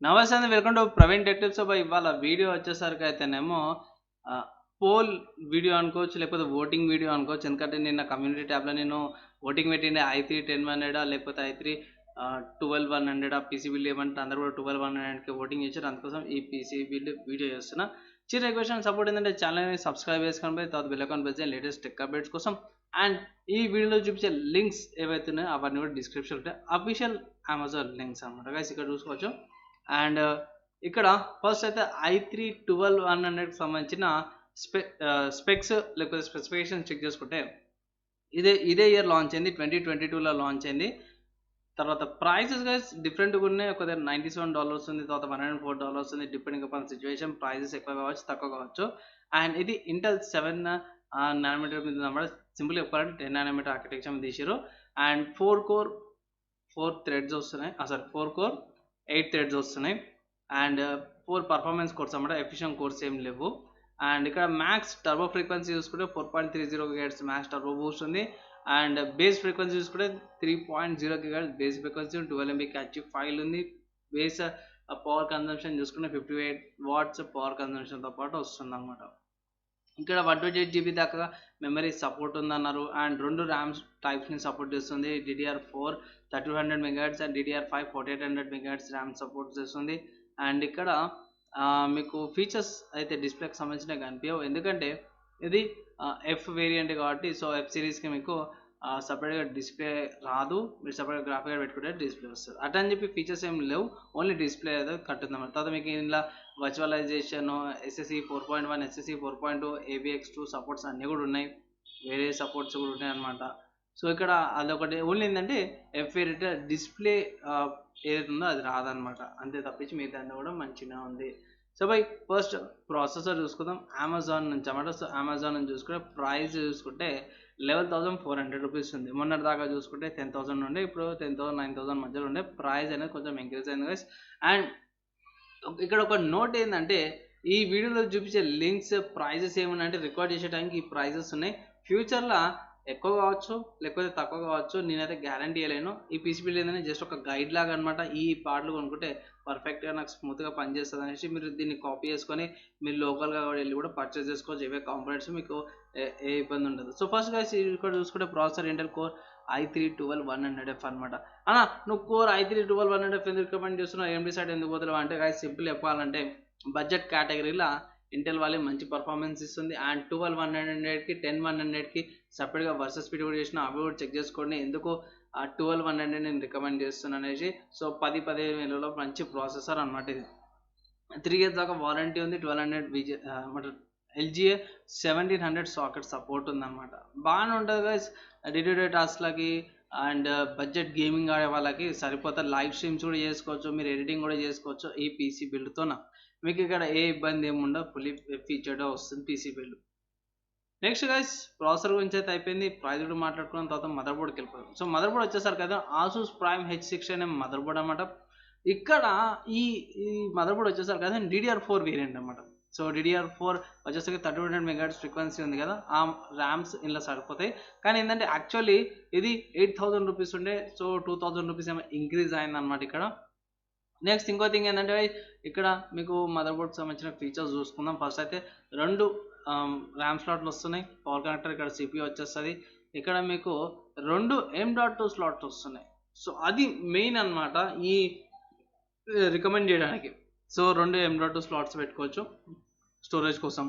నమస్తే అండి, welcome to praveentechtips. ఇవాళ వీడియో వచ్చేసరికి అయితేనేమో పోల్ వీడియో అనుకోవచ్చు, లేకపోతే ఓటింగ్ వీడియో అనుకోవచ్చు. ఎందుకంటే నిన్న కమ్యూనిటీ ట్యాబ్లో నేను ఓటింగ్ పెట్టిండే i3 1000 లేకపోతే i3 12100 పీసీ బిల్డ్ ఏమంటే అందరూ కూడా 12100కి ఓటింగ్ చేశారు. అందుకోసం ఈ పీసీ బిల్డ్ వీడియో చేస్తున్నా. చిన్న రిక్వెస్ట్ సపోర్ట్ ఏంటంటే ఛానల్ని సబ్స్క్రైబ్ చేసుకొని పోయి తర్వాత బెల్ ఐకాన్ ప్రెస్ చేయండి లేటెస్ట్ టెక్ అప్డేట్స్ కోసం. అండ్ ఈ వీడియోలో చూపించే లింక్స్ ఏవైతే ఉన్నాయో అవన్నీ కూడా డిస్క్రిప్షన్ ఉంటాయి. అఫీషియల్ అమెజాన్ లింక్స్ అనమాట గైస్, ఇక్కడ చూసుకోవచ్చు. అండ్ ఇక్కడ ఫస్ట్ అయితే i3 12100కి సంబంధించిన స్పెక్స్ లేకపోతే స్పెసిఫికేషన్ చెక్ చేసుకుంటే ఇదే ఇయర్ లాంచ్ అయింది, 2022లో లాంచ్ అయింది. తర్వాత ప్రైసెస్ గైస్ డిఫరెంట్గా ఉన్నాయి. ఒక దగ్గర $97 ఉంది, తర్వాత $104 ఉంది. డిపెండింగ్ అపాన్ సిచ్యువేషన్ ప్రైసెస్ ఎక్కువ కావచ్చు, తక్కువ కావచ్చు. అండ్ ఇది ఇంటెల్ 7 నానోమీటర్ మీద అన్నమాట. సింపుల్ చెప్పాలంటే 10 నానోమీటర్ ఆర్కిటెక్చర్ మీద తీసారు. అండ్ 4 కోర్ 4 థ్రెడ్స్ వస్తున్నాయి, సారీ 4 కోర్ 8 థ్రెడ్స్ వస్తున్నాయి. అండ్ 4 పర్ఫార్మెన్స్ కోర్స్ అన్నమాట, ఎఫిషియెంట్ కోర్స్ ఏం లేవు. అండ్ ఇక్కడ మ్యాక్స్ టర్బో ఫ్రీక్వెన్సీ చూసుకుంటే 4.30 GHz మ్యాక్స్ టర్బో బూస్ట్ ఉంది. అండ్ బేస్ ఫ్రీక్వెన్సీ చూసుకుంటే 3.0 GHz base frequency, 12 MB catch file ఉంది. బేస్ పవర్ కన్జంప్షన్ చూసుకుంటే 58 వాట్స్ పవర్ కన్జంప్షన్తో పాటు వస్తుంది అనమాట. ఇక్కడ 128 GB దాకా మెమరీ సపోర్ట్ ఉందన్నారు. అండ్ 2 ర్యామ్స్ టైప్స్ని సపోర్ట్ చేస్తుంది. DDR4 3200 MHz and DDR5 4800 MHz RAM support చేస్తుంది. అండ్ ఇక్కడ మీకు ఫీచర్స్ అయితే డిస్ప్లేకి సంబంధించినవి కనిపించవు, ఎందుకంటే ఇది ఎఫ్ వేరియంట్ కాబట్టి. సో ఎఫ్ సిరీస్కి మీకు సపరేట్గా డిస్ప్లే రాదు, మీరు సపరేట్గా గ్రాఫిక్ కార్డ్ పెట్టుకుంటే డిస్ప్లే వస్తుంది. అట్లా అని చెప్పి ఫీచర్స్ ఏం లేవు, ఓన్లీ డిస్ప్లే అయితే కట్టుందన్నమాట. తర్వాత మీకు ఇందులో virtualisation, SSE 4.1, SSE 4.2, AVX2 supports అన్నీ కూడా ఉన్నాయి, వేరే సపోర్ట్స్ కూడా ఉన్నాయి అనమాట. సో ఇక్కడ అదొకటి ఓన్లీ ఏంటంటే ఎఫ్ వేరియంట్ డిస్ప్లే ఏదైతే ఉందో అది రాదనమాట, అంతే తప్పించి మిగతా కూడా మంచిగా ఉంది. సో బై ఫస్ట్ ప్రాసెసర్ చూసుకుందాం అమెజాన్ నుంచి అన్నమాట. సో అమెజాన్ నుంచి చూసుకుంటే ప్రైస్ చూసుకుంటే 11,400 రూపీస్ ఉంది. మొన్నటి దాకా చూసుకుంటే 10,000 ఉండే, ఇప్పుడు 10,000 9,000 మధ్యలో ఉండే. ప్రైస్ అనేది కొంచెం ఇంక్రీజ్ అయింది గైస్. అండ్ ఇక్కడ ఒక నోట్ ఏంటంటే ఈ వీడియోలో చూపించే లింక్స్ ప్రైజెస్ ఏమన్నాయంటే రికార్డ్ చేసే టైంకి ఈ ప్రైజెస్ ఉన్నాయి. ఫ్యూచర్లో ఎక్కువ కావచ్చు లేకపోతే తక్కువ కావచ్చు, నేనైతే గ్యారంటీ ఇవ్వలేను. ఈ పీసీ బిల్డ్ ఏంటంటే జస్ట్ ఒక గైడ్ లాగా అనమాట. ఈ పార్ట్లు కొనుక్కుంటే పర్ఫెక్ట్గా నాకు స్మూత్గా పనిచేస్తుంది అనేసి మీరు దీన్ని కాపీ చేసుకొని మీరు లోకల్గా వెళ్ళి కూడా పర్చేస్ చేసుకోవచ్చు. ఇవే కాంపోనెంట్స్ మీకు ఏ ఇబ్బంది ఉండదు. సో ఫస్ట్ గైస్ ఇక్కడ చూసుకుంటే processor Intel core i3 12100F అనమాట. అన్న నువ్వు కోర్ i3 12100F ఎందుకు రికమెండ్ చేస్తున్నావు, AMD సైడ్ ఎందుకు పోతున్నావు అంటే గైస్ సింపుల్ చెప్పాలంటే బడ్జెట్ కేటగిరీలో ఇంటెల్ వాళ్ళే మంచి పర్ఫార్మెన్స్ ఇస్తుంది. అండ్ 12100కి 10100కి సపరేట్గా వర్సెస్ స్పీడ్ కూడా చేసిన, అవి కూడా చెక్ చేసుకోండి. ఎందుకు 12100 నేను రికమెండ్ చేస్తున్నాను అనేసి. సో 10-15 వేలలో మంచి ప్రాసెసర్ అనమాట. ఇది 3 years దాకా వారంటీ ఉంది. 1200 LGA 1700 సాకెట్ సపోర్ట్ ఉందన్నమాట. బాగానే ఉంటుంది గైస్, డే టాస్క్లకి అండ్ బడ్జెట్ గేమింగ్ ఆడే వాళ్ళకి సరిపోతుంది. లైవ్ స్ట్రీమ్స్ కూడా చేసుకోవచ్చు, మీరు ఎడిటింగ్ కూడా చేసుకోవచ్చు ఈ పీసీ బిల్డ్తో. మీకు ఇక్కడ ఏ ఇబ్బంది ఏమి ఉండదు, ఫుల్లీ ఫీచర్డ్గా వస్తుంది PC build. Next guys processor గురించి అయితే అయిపోయింది. ప్రైస్ కూడా మాట్లాడుకున్న తర్వాత మదర్ బోర్డ్కి వెళ్ళిపోయాం. సో మదర్ బోర్డ్ వచ్చేసరికి కదా ఆసూస్ ప్రైమ్ H60 అనే మదర్ బోర్డ్ అనమాట. ఇక్కడ ఈ మదర్ బోర్డ్ వచ్చేసరికి కదా DDR4 వేరియంట్ అనమాట. సో DDR4 వచ్చేసరికి 3200 MHz ఫ్రీక్వెన్సీ ఉంది కదా, ఆ ర్యామ్స్ ఇలా సరిపోతాయి. కానీ ఏంటంటే యాక్చువల్లీ ఇది 8,000 రూపీస్ ఉండే, సో 2,000 రూపీస్ ఏమో ఇంక్రీజ్ అయింది అనమాట ఇక్కడ. నెక్స్ట్ ఇంకో థింగ్ ఏంటంటే ఇక్కడ మీకు మదర్ బోర్డ్కి సంబంధించిన ఫీచర్స్ చూసుకుందాం. ఫస్ట్ అయితే 2 ర్యామ్ స్లాట్లు వస్తున్నాయి, పవర్ కనెక్టర్, ఇక్కడ CPU వచ్చేస్తుంది. ఇక్కడ మీకు 2 M.2 స్లాట్స్ వస్తున్నాయి. సో అది మెయిన్ అనమాట ఈ రికమెండ్ చేయడానికి. సో 2 M.2 స్లాట్స్ పెట్టుకోవచ్చు స్టోరేజ్ కోసం.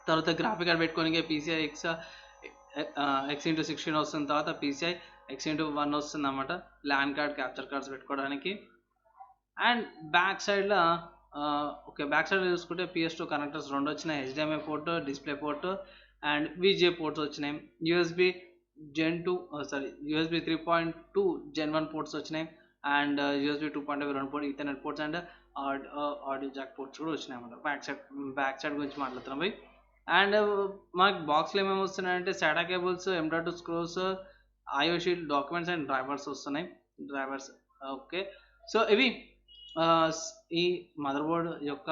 తర్వాత గ్రాఫిక్ కార్డ్ పెట్టుకోనికి PCI X/16 వస్తుంది, తర్వాత PCI X/1 వస్తుంది అన్నమాట. ల్యాన్ కార్డ్, క్యాప్చర్ కార్డ్స్ పెట్టుకోవడానికి. అండ్ బ్యాక్ సైడ్లో బ్యాక్ సైడ్ చూసుకుంటే PS2 కనెక్టర్స్ 2 వచ్చినాయి, HDMI port, display port and VGA ports వచ్చినాయి. USB 3.2 Gen 1 పోర్ట్స్ వచ్చినాయి. And USB 2.5 2 port Ethernet ports and audio Jack ports కూడా వచ్చినాయి అన్నమాట. బ్యాక్ సైడ్ గురించి మాట్లాడుతున్నాం పోయి. అండ్ మనకి బాక్స్లో ఏమేమి వస్తున్నాయంటే SATA cables, M.2 screws, IO shield, documents and drivers వస్తున్నాయి. ఓకే. సో ఇవి ఈ మదర్ బోర్డ్ యొక్క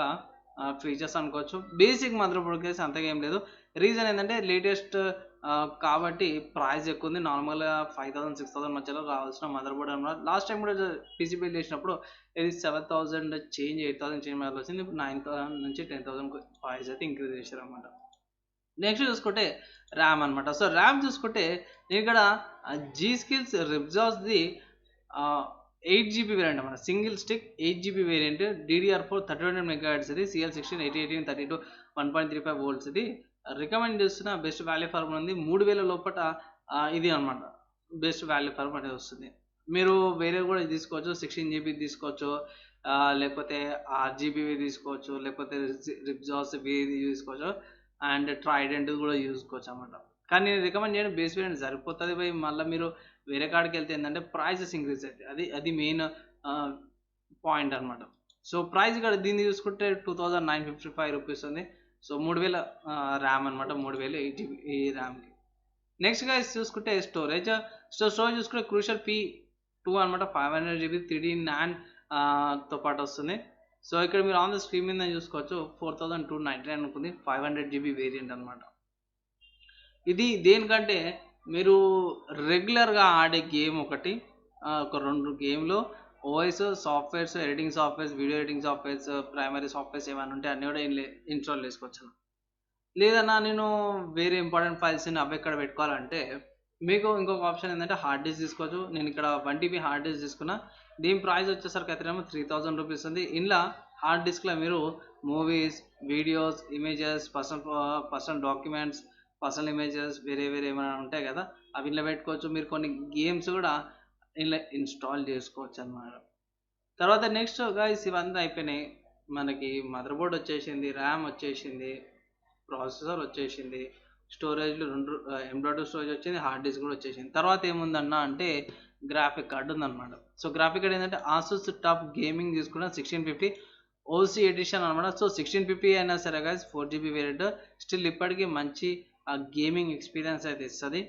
ఫీచర్స్ అనుకోవచ్చు. బేసిక్ మదర్ బోర్డ్ కేసు అంతగా ఏం లేదు. రీజన్ ఏంటంటే లేటెస్ట్ కాబట్టి ప్రైస్ ఎక్కువ ఉంది. నార్మల్‌గా 5000, 6000 మధ్యలో రావాల్సిన మదర్ బోర్డ్ అనమాట. లాస్ట్ టైమ్ కూడా పీసీ బిల్డ్ చేసినప్పుడు ఇది 7000 చేంజ్ 8000 చేంజ్ మధ్యలో వచ్చింది. ఇప్పుడు 9000 నుంచి 10,000 ప్రైస్ అయితే ఇంక్రీజ్ చేశారనమాట. నెక్స్ట్ చూసుకుంటే ర్యామ్ అనమాట. సో ర్యామ్ చూసుకుంటే నేను ఇక్కడ జీ స్కిల్స్ రిబ్జాస్‌ది 8 జీబీ వేరియంట్ అనమాట. Single stick 8 GB variant DDR4 3200 megahertz ఇది. CL16 8018 32 1.35 వోల్ట్స్ ఇది. రికమెండ్ చేస్తున్న బెస్ట్ వాల్యూ ఫర్ మనీ ఉంది. 3000 లోపట ఇది అనమాట. బెస్ట్ వాల్యూ ఫర్ మనీ వస్తుంది. మీరు వేరే కూడా తీసుకోవచ్చు. 16 జీబీ తీసుకోవచ్చు. లేకపోతే 6 జీబీవి తీసుకోవచ్చు. లేకపోతే రిబ్జాస్‌వి తీసుకోవచ్చు. అండ్ ట్రైడెంట్ కూడా చూసుకోవచ్చు అనమాట. కానీ నేను రికమెండ్ చేయడం బేస్ వేరియంట్ సరిపోతుంది భయ్. మళ్ళీ మీరు వేరే కాడికి వెళ్తే ఏంటంటే ప్రైజెస్ ఇంక్రీజ్ అవుతాయి. అది మెయిన్ పాయింట్ అనమాట. సో ప్రైస్ ఇక్కడ దీన్ని చూసుకుంటే 2955 రూపీస్ ఉంది. సో 3000 ర్యామ్ అనమాట. 3000 8 జీబీ ఈ ర్యామ్కి. నెక్స్ట్ గైస్ చూసుకుంటే స్టోరేజ్ చూసుకుంటే క్రూషల్ P2 అనమాట. 500 జీబీ 3D NAND తో పాటు వస్తుంది. సో ఇక్కడ మీరు ఆన్ ద స్క్రీన్ మీద చూసుకోవచ్చు 4299 అనుకుంది. 500 జీబీ వేరియంట్ అనమాట. ఇది దేనికంటే మీరు రెగ్యులర్గా ఆడే గేమ్ ఒకటి, ఒక 2 గేమ్లో OS softwares, editing softwares, video editing softwares, primary softwares ఏమైనా ఉంటే అన్నీ కూడా ఇన్స్టాల్ చేసుకోవచ్చు. లేదన్నా నేను వేరే ఇంపార్టెంట్ ఫైల్స్ని అవి ఎక్కడ పెట్టుకోవాలంటే మీకు ఇంకొక ఆప్షన్ ఏంటంటే హార్డ్ డిస్క్ తీసుకోవచ్చు. నేను ఇక్కడ 1 TB హార్డ్ డిస్క్ తీసుకున్నా. దీని ప్రైస్ వచ్చేసరికి అయితేనేమో 3000 రూపీస్ ఉంది. ఇందులో హార్డ్ డిస్క్లో మీరు movies, videos, images, personal documents, personal images వేరే ఏమైనా ఉంటాయి కదా, అవి ఇంట్లో పెట్టుకోవచ్చు. మీరు కొన్ని గేమ్స్ కూడా ఇంట్లో ఇన్స్టాల్ చేసుకోవచ్చు అన్నమాట. తర్వాత నెక్స్ట్ గైస్ ఇవన్నీ అయిపోయినాయి. మనకి మదర్ బోర్డ్ వచ్చేసింది, ర్యామ్ వచ్చేసింది, ప్రాసెసర్ వచ్చేసింది, స్టోరేజ్లో 2 M.2 స్టోరేజ్ వచ్చింది, హార్డ్ డిస్క్ కూడా వచ్చేసింది. తర్వాత ఏముందన్న అంటే గ్రాఫిక్ కార్డ్ ఉందన్నమాట. సో గ్రాఫిక్ కార్డ్ ఏంటంటే ఆసూస్ టాప్ గేమింగ్ తీసుకున్న 1650 OC ఎడిషన్ అనమాట. సో 1650 అయినా సరే గైస్ 4 GB వేరియంట్ స్టిల్ ఇప్పటికీ మంచి గేమింగ్ ఎక్స్పీరియన్స్ అయితే ఇస్తుంది.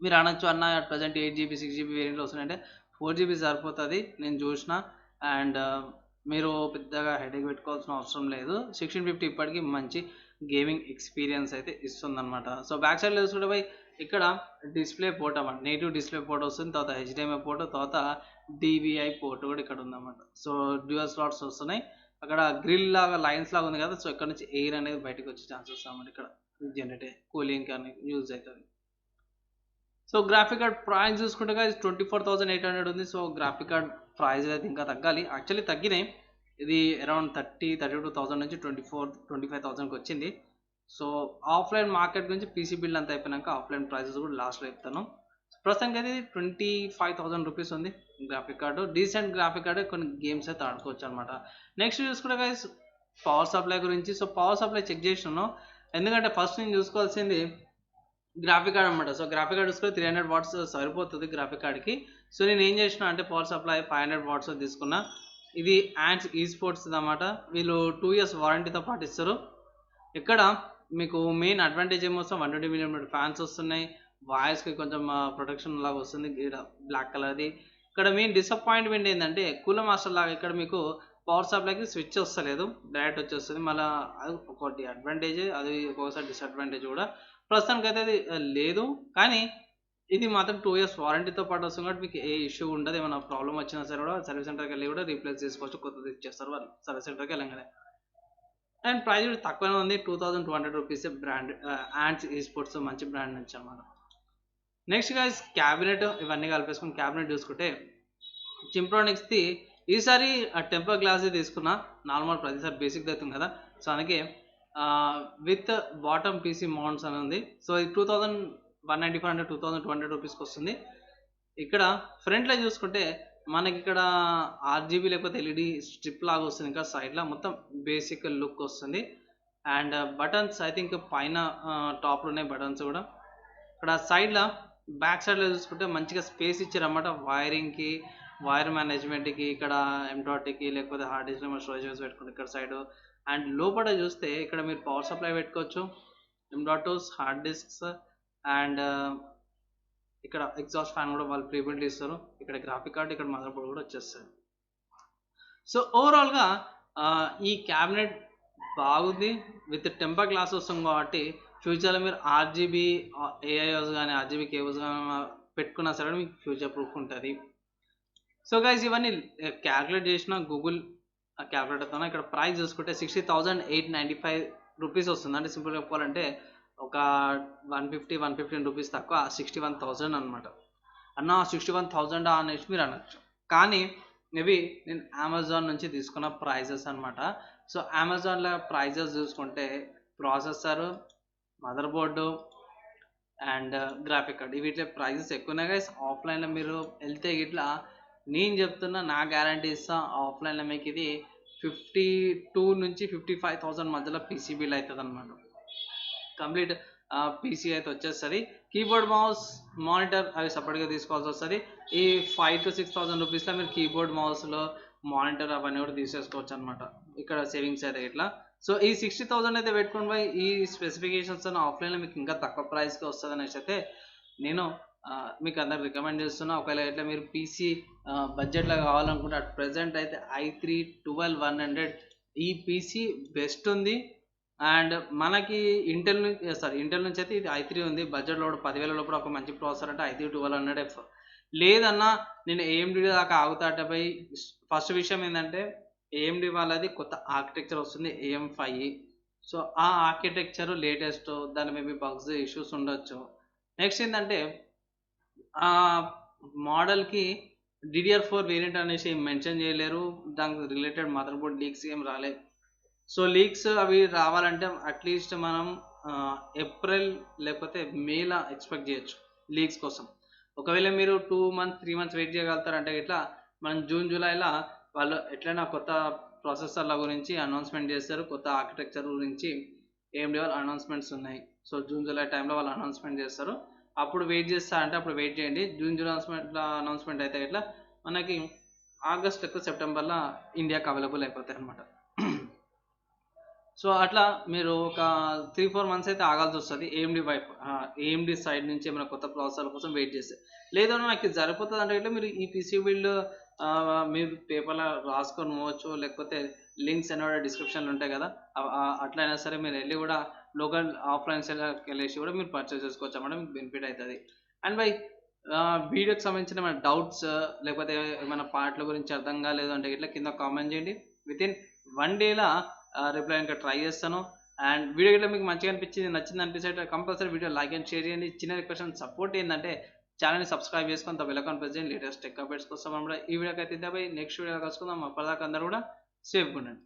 మీరు అనొచ్చు అన్న ప్రజెంట్ 8 GB 6 GB వేరియంట్లో వస్తున్నాయంటే 4 GB సరిపోతుంది నేను చూసిన. అండ్ మీరు పెద్దగా హెడేక్ పెట్టుకోవాల్సిన అవసరం లేదు. 1650 ఇప్పటికీ మంచి గేమింగ్ ఎక్స్పీరియన్స్ అయితే ఇస్తుందన్నమాట. సో బ్యాక్ సైడ్లో చూసుకుంటే పోయి ఇక్కడ డిస్ప్లే పోర్ట్ అన్నమాట. నేటివ్ డిస్ప్లే పోర్ట్ వస్తుంది. తర్వాత HDMI పోర్ట్, తర్వాత DVI పోర్ట్ కూడా ఇక్కడ ఉందన్నమాట. సో డ్యూయల్ స్లాట్స్ వస్తున్నాయి. అక్కడ గ్రిల్ లాగా లైన్స్ లాగా ఉంది కదా, సో ఇక్కడ నుంచి ఎయిర్ అనేది బయటకు వచ్చే ఛాన్స్ వస్తామన్నమాట. ఇక్కడ జనరేట్ కూలింగ్ కానీ యూజ్ అవుతుంది. సో గ్రాఫిక్ కార్డ్ ప్రైస్ చూసుకుంటే 24,800 ఉంది. సో గ్రాఫిక్ కార్డ్ ప్రైస్ అయితే ఇంకా తగ్గాలి. యాక్చువల్లీ తగ్గినాయి. ఇది అరౌండ్ 32,000 నుంచి 25,000కి వచ్చింది. సో ఆఫ్లైన్ మార్కెట్ గురించి పీసీ బిల్డ్ అంతా అయిపోయినాక ఆఫ్లైన్ ప్రైజెస్ కూడా లాస్ట్లో చెప్తాను. ప్రస్తుతానికి అయితే 25,000 రూపీస్ ఉంది graphic card. Decent graphic card, కొన్ని గేమ్స్ అయితే ఆడుకోవచ్చు అనమాట. నెక్స్ట్ చూసుకుంటే గైస్ పవర్ సప్లై గురించి. సో పవర్ సప్లై చెక్ చేసినాను, ఎందుకంటే ఫస్ట్ నేను చూసుకోవాల్సింది గ్రాఫిక్ కార్డ్ అనమాట. సో గ్రాఫిక్ కార్డ్ చూసుకుంటే 300 వాట్స్ సరిపోతుంది గ్రాఫిక్ కార్డ్కి. సో నేను ఏం చేసిన అంటే పవర్ సప్లై 500 వాట్స్ తీసుకున్నా. ఇది యాండ్స్ ఈ స్పోర్ట్స్ అనమాట. వీళ్ళు 2 years వారంటీతో పాటు ఇస్తారు. ఇక్కడ మీకు మెయిన్ అడ్వాంటేజ్ ఏమొస్తుంది, 120mm ఫ్యాన్స్ వస్తున్నాయి. వాయిస్కి కొంచెం ప్రొటెక్షన్ లాగా వస్తుంది, బ్లాక్ కలర్ది. ఇక్కడ మెయిన్ డిసప్పాయింట్మెంట్ ఏంటంటే కూలర్ మాస్టర్ లాగా ఇక్కడ మీకు పవర్ సప్లైకి స్విచ్ వస్తలేదు, డైరెక్ట్ వచ్చేస్తుంది. మళ్ళీ అది ఒకటి అడ్వాంటేజ్, అది ఒక్కొక్కసారి డిసడ్వాంటేజ్ కూడా. ప్రస్తుతానికి అయితే అది లేదు, కానీ ఇది మాత్రం 2 years వారంటీతో పాటు వస్తుంది కాబట్టి మీకు ఏ ఇష్యూ ఉండదు. ఏమైనా ప్రాబ్లం వచ్చినా సరే కూడా సర్వీస్ సెంటర్కి వెళ్ళి కూడా రీప్లేస్ చేసుకోవచ్చు, కొత్తది ఇచ్చేస్తారు వాళ్ళు సర్వీస్ సెంటర్కి వెళ్ళగానే. అండ్ ప్రైస్ కూడా తక్కువనే ఉంది, 2200 రూపీస్. బ్రాండ్ యాండ్స్ ఈ స్పోర్ట్స్ మంచి బ్రాండ్ నుంచి అన్నమాట. నెక్స్ట్ గైస్ క్యాబినెట్, ఇవన్నీ కలిపేసుకుని క్యాబినెట్ చూసుకుంటే చింప్రోనిక్స్ది ఈసారి టెంపర్ గ్లాస్ తీసుకున్నా. నార్మల్ ప్రతిసారి బేసిక్ అవుతుంది కదా, సో అందుకే విత్ బాటమ్ పీసీ మౌంట్స్ అని ఉంది. సో ఇది 2195 అంటే 2200 రూపీస్కి వస్తుంది. ఇక్కడ ఫ్రంట్లో చూసుకుంటే మనకి ఇక్కడ RGB లేకపోతే LED స్ట్రిప్ లాగా వస్తుంది. ఇంకా సైడ్లో మొత్తం బేసిక్ లుక్ వస్తుంది. అండ్ బటన్స్ ఐ థింక్ పైన టాప్లో ఉన్నాయి బటన్స్ కూడా. ఇక్కడ సైడ్లో బ్యాక్ సైడ్లో చూసుకుంటే మంచిగా స్పేస్ ఇచ్చారన్నమాట వైరింగ్కి, వైర్ మేనేజ్మెంట్కి, ఇక్కడ M.2కి లేకపోతే హార్డ్ డిస్క్ స్టోరేజ్ పెట్టుకుంటే ఇక్కడ సైడ్. అండ్ లోపల చూస్తే ఇక్కడ మీరు పవర్ సప్లై పెట్టుకోవచ్చు, M.2s, హార్డ్ డిస్క్స్, అండ్ ఇక్కడ ఎగ్జాస్ట్ ఫ్యాన్ కూడా వాళ్ళు ప్రీబిల్డ్ ఇస్తారు. ఇక్కడ గ్రాఫిక్ కార్డ్, ఇక్కడ మదర్ బోర్డ్ కూడా వచ్చేస్తుంది. సో ఓవరాల్గా ఈ క్యాబినెట్ బాగుంది. విత్ టెంపర్ గ్లాస్ వస్తుంది కాబట్టి ఫ్యూచర్లో మీరు ఆర్జీబీ ఏఐఓస్ కానీ ఆర్జీబీ కేబుల్స్ కానీ పెట్టుకున్నా సరే మీకు ఫ్యూచర్ ప్రూఫ్ ఉంటుంది. సో గైస్ ఇవన్నీ క్యాల్కులేట్ చేసిన గూగుల్ క్యాల్కులేటర్తో ఇక్కడ ప్రైస్ చూసుకుంటే 60,895 రూపీస్ వస్తుంది. అంటే సింపుల్గా చెప్పాలంటే ఒక 115 రూపీస్ తక్కువ 61,000 అనమాట. అన్న 61,000 అనేసి మీరు అనొచ్చు, కానీ మేబీ నేను అమెజాన్ నుంచి తీసుకున్న ప్రైజెస్ అనమాట. సో అమెజాన్లో ప్రైజెస్ చూసుకుంటే processor, mother board and graphic card వీటిలో ప్రైజెస్ ఎక్కువ ఉన్నాయి గైస్. ఆఫ్లైన్లో మీరు వెళ్తే ఇట్లా నేను చెప్తున్నా, నా గ్యారంటీ ఇస్తా, ఆఫ్లైన్లో మీకు ఇది 52 నుంచి 55,000 మధ్యలో పీసీ బిల్ అవుతుంది అనమాట. కంప్లీట్ పీసీ అయితే వచ్చేస్తుంది. కీబోర్డ్, మౌస్, మానిటర్ అవి సపరేట్గా తీసుకోవాల్సి వస్తుంది. ఈ 5,000 to 6,000 రూపీస్లో మీరు కీబోర్డ్, మౌస్లో మానిటర్ అవన్నీ కూడా తీసేసుకోవచ్చు అనమాట. ఇక్కడ సేవింగ్స్ అయితే ఇట్లా. సో ఈ 60,000 అయితే పెట్టుకుని పోయి ఈ స్పెసిఫికేషన్స్ ఆఫ్లైన్లో మీకు ఇంకా తక్కువ ప్రైస్కి వస్తుంది అనేసి అయితే నేను మీకు అందరు రికమెండ్ చేస్తున్నా. ఒకవేళ ఇట్లా మీరు పీసీ బడ్జెట్లో కావాలనుకుంటే అట్ ప్రజెంట్ అయితే i3 12100 ఈ పీసీ బెస్ట్ ఉంది. అండ్ మనకి ఇంటెల్ నుంచి అయితే ఇది i3 ఉంది. బడ్జెట్లో కూడా 10,000 లోపల ఒక మంచి ప్రాసెసర్ అంటే i3 1200F. లేదన్నా నేను AMD దాకా ఆగుతాటపై ఫస్ట్ విషయం ఏంటంటే AMD వాళ్ళది కొత్త ఆర్కిటెక్చర్ వస్తుంది AM5. సో ఆ ఆర్కిటెక్చర్ లేటెస్ట్, దాని మేబీ బగ్స్ ఇష్యూస్ ఉండొచ్చు. నెక్స్ట్ ఏంటంటే ఆ మోడల్కి DDR4 వేరియంట్ అనేసి మెన్షన్ చేయలేరు. దానికి రిలేటెడ్ మదర్ బోర్డ్ లీక్స్ ఏం రాలేదు. సో లీక్స్ అవి రావాలంటే అట్లీస్ట్ మనం ఏప్రిల్ లేకపోతే మేలా ఎక్స్పెక్ట్ చేయొచ్చు లీక్స్ కోసం. ఒకవేళ మీరు 2 months 3 months వెయిట్ చేయగలుగుతారంటే ఇట్లా మనం జూన్ జూలైలో వాళ్ళు ఎట్లయినా కొత్త ప్రాసెసర్ల గురించి అనౌన్స్మెంట్ చేస్తారు, కొత్త ఆర్కిటెక్చర్ గురించి AMD వాళ్ళు అనౌన్స్మెంట్స్ ఉన్నాయి. సో జూన్ జూలై టైంలో వాళ్ళు అనౌన్స్మెంట్ చేస్తారు. అప్పుడు వెయిట్ చేస్తారంటే అప్పుడు వెయిట్ చేయండి. జూన్ జూలై అనౌన్స్మెంట్ అయితే ఇట్లా మనకి ఆగస్ట్ సెప్టెంబర్లో ఇండియాకి అవైలబుల్ అయిపోతాయి అనమాట. సో అట్లా మీరు ఒక 3-4 months అయితే ఆగాల్సి వస్తుంది AMD సైడ్ నుంచి ఏమైనా కొత్త ప్రాసెసర్ కోసం వెయిట్ చేస్తే. లేదన్నా నాకు ఇది సరిపోతుంది అంటే ఇట్లా మీరు ఈ పీసీ బిల్డ్ మీరు పేపర్లో రాసుకొని పోవచ్చు, లేకపోతే లింక్స్ అనేవి డిస్క్రిప్షన్లో ఉంటాయి కదా, అట్లయినా సరే మీరు వెళ్ళి కూడా లోకల్ ఆఫ్లైన్ సెల్కి వెళ్ళేసి కూడా మీరు పర్చేస్ చేసుకోవచ్చు అన్నమాట. మీకు బెనిఫిట్ అవుతుంది. అండ్ బై వీడియోకి సంబంధించిన ఏమైనా డౌట్స్ లేకపోతే ఏమైనా పార్ట్ల గురించి అర్థం కాలేదు అంటే ఇట్లా కింద కామెంట్ చేయండి. వితిన్ 1 dayలో రిప్లై ఇంకా ట్రై చేస్తాను. అండ్ వీడియో ఇట్లా మీకు మంచిగా అనిపించింది, నచ్చింది అనిపిస్తే compulsory video like and share చేయండి. చిన్న రిక్వెస్ట్ అండ్ సపోర్ట్ ఏంటంటే ఛానల్ని సబ్స్క్రైబ్ చేసుకొని బెల్ ఐకాన్ ప్రెస్ చేయండి. లేటెస్ట్ టెక్ అప్డేట్స్ కోసం మనం ఈ వీడియోకి అయితే నెక్స్ట్ వీడియో కలుసుకుందాం. అప్పటిదాకా అందరూ కూడా సేఫ్గా ఉండండి.